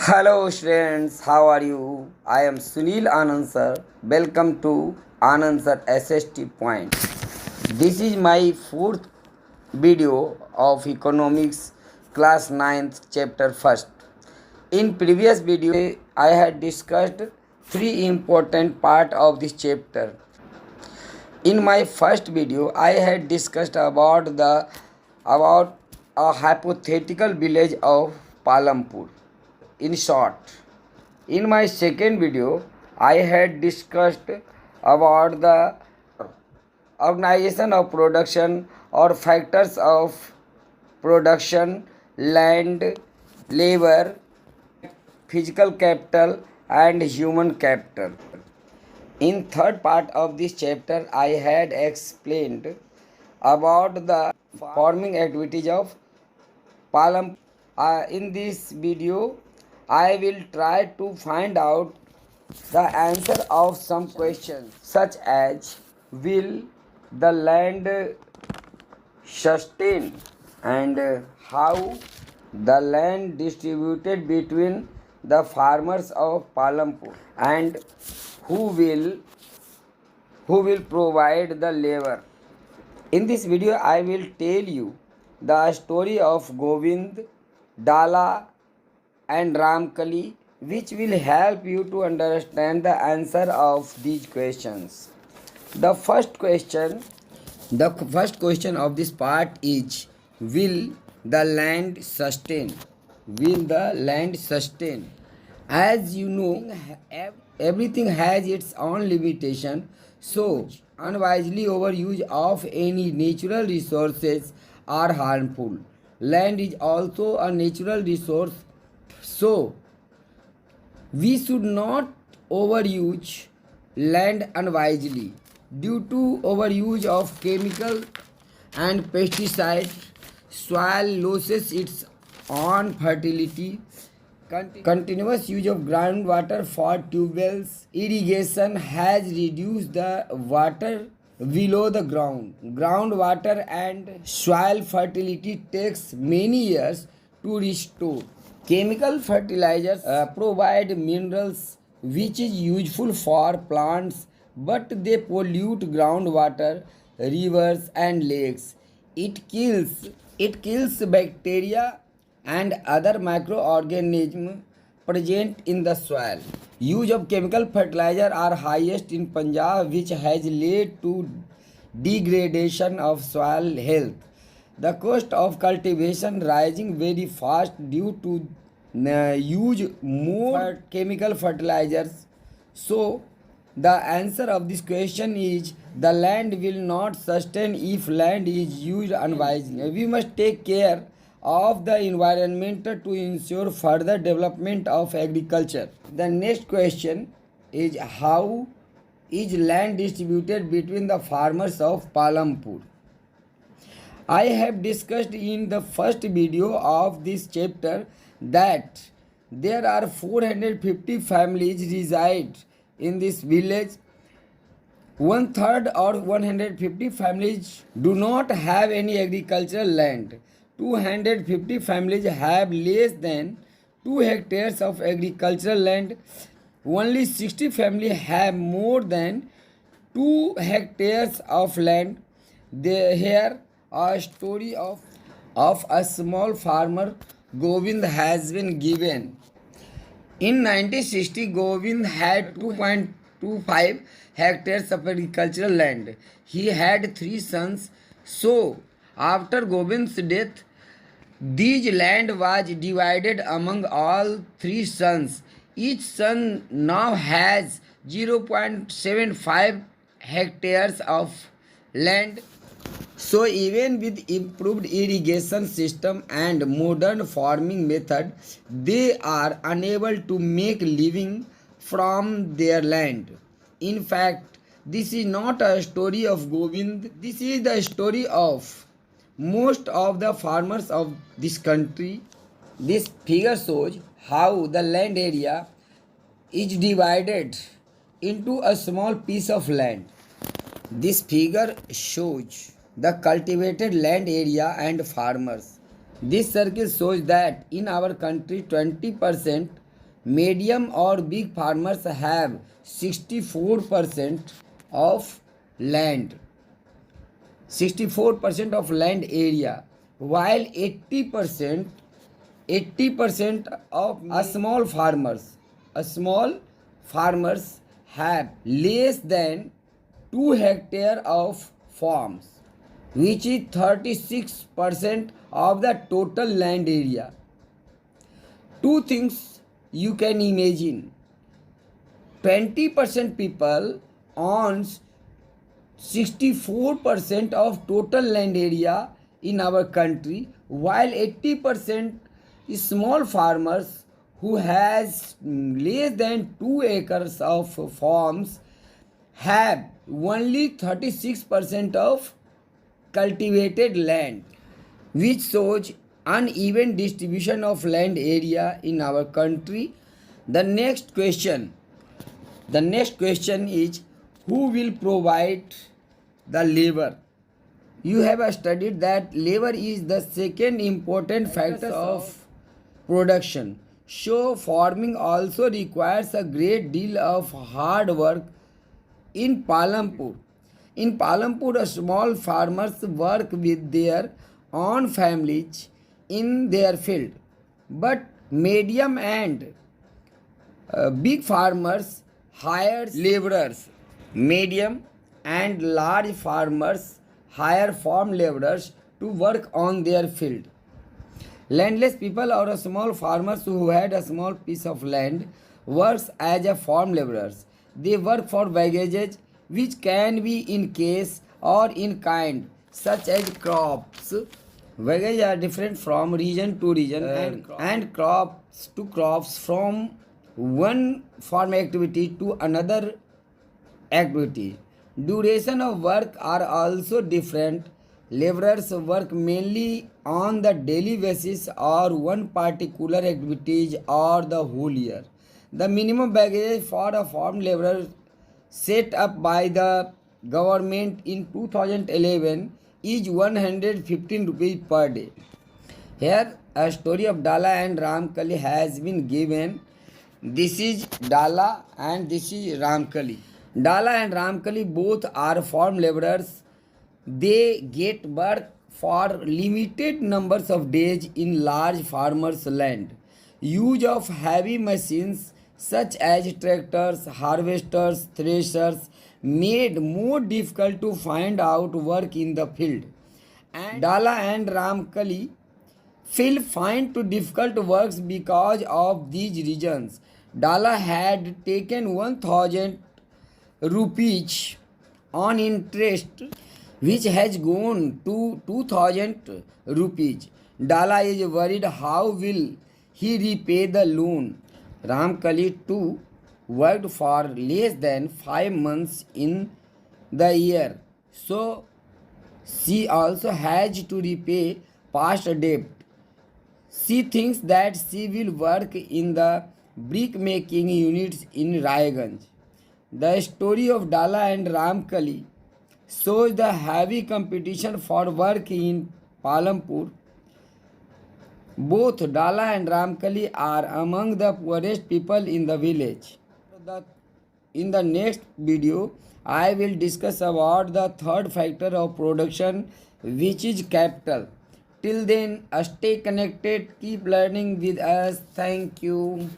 Hello students, how are you? I am Sunil Anand sir. Welcome to Anand sir SST Point. This is my fourth video of economics class 9th chapter first. In previous video I had discussed three important part of this chapter. In my first video I had discussed about a hypothetical village of Palampur. In short, in my second video, I had discussed about the organization of production or factors of production, land, labor, physical capital and human capital. In third part of this chapter, I had explained about the farming activities of Palam. In this video, I will try to find out the answer of some questions such as will the land sustain and how the land distributed between the farmers of Palampur and who will who will provide the labor. In this video I will tell you the story of Govind, Dala and Ramkali, which will help you to understand the answer of these questions. The first question of this part is will the land sustain? Will the land sustain? As you know, everything has its own limitation, so unwisely overuse of any natural resources are harmful. Land is also a natural resource, so we should not overuse land unwisely. Due to overuse of chemical and pesticides, soil loses its own fertility. Continuous use of groundwater for tube wells irrigation has reduced the water below the ground. Groundwater and soil fertility takes many years to restore. Chemical fertilizers provide minerals which is useful for plants, but they pollute groundwater, rivers and lakes. It kills bacteria and other microorganisms present in the soil. Use of chemical fertilizer are highest in Punjab, which has led to degradation of soil health. The cost of cultivation rising very fast due to use more chemical fertilizers. So the answer of this question is the land will not sustain if land is used unwisely. We must take care of the environment to ensure further development of agriculture. The next question is how is land distributed between the farmers of Palampur? I have discussed in the first video of this chapter that there are 450 families reside in this village. One third or 150 families do not have any agricultural land. 250 families have less than 2 hectares of agricultural land. Only 60 families have more than 2 hectares of land. Here a story of a small farmer Govind has been given. In 1960, Govind had 2.25 hectares of agricultural land. He had 3 sons. So, after Govind's death, this land was divided among all 3 sons. Each son now has 0.75 hectares of land. So even with improved irrigation system and modern farming method, they are unable to make living from their land. In fact, this is not a story of Govind. This is the story of most of the farmers of this country. This figure shows how the land area is divided into a small piece of land. This figure shows the cultivated land area and farmers. This circle shows that in our country 20% medium or big farmers have 64% of land, 64% of land area, while 80% of small farmers have less than 2 hectare of farms, which is 36% of the total land area. Two things you can imagine: 20% people owns 64% of total land area in our country, while 80% is small farmers who has less than 2 acres of farms have only 36% of cultivated land, which shows uneven distribution of land area in our country. The next question is, who will provide the labor? You have studied that labor is the second important factor of production. So farming also requires a great deal of hard work. In Palampur, small farmers work with their own families in their field, but medium and big farmers hire laborers. Medium and large farmers hire farm laborers to work on their field. Landless people or small farmers who had a small piece of land works as a farm laborers. They work for wages, which can be in cash or in kind, such as crops. Wages are different from region to region and crops to crops, from one farm activity to another activity. Duration of work are also different. Laborers work mainly on the daily basis or one particular activity or the whole year. The minimum wage for a farm laborer set up by the government in 2011 is 115 rupees per day. Here a story of Dala and Ramkali has been given. This is Dala and this is Ramkali. Dala and Ramkali both are farm laborers. They get work for limited numbers of days in large farmers' land. Use of heavy machines such as tractors, harvesters, threshers made more difficult to find out work in the field. And Dala and Ramkali find to difficult works because of these reasons. Dala had taken 1000 rupees on interest, which has gone to 2000 rupees. Dala is worried how will he repay the loan. Ramkali too worked for less than 5 months in the year, so she also has to repay past debt. She thinks that she will work in the brick making units in Raiganj. The story of Dala and Ramkali shows the heavy competition for work in Palampur. Both Dala and Ramkali are among the poorest people in the village. In the next video, I will discuss about the third factor of production, which is capital. Till then, stay connected, keep learning with us. Thank you.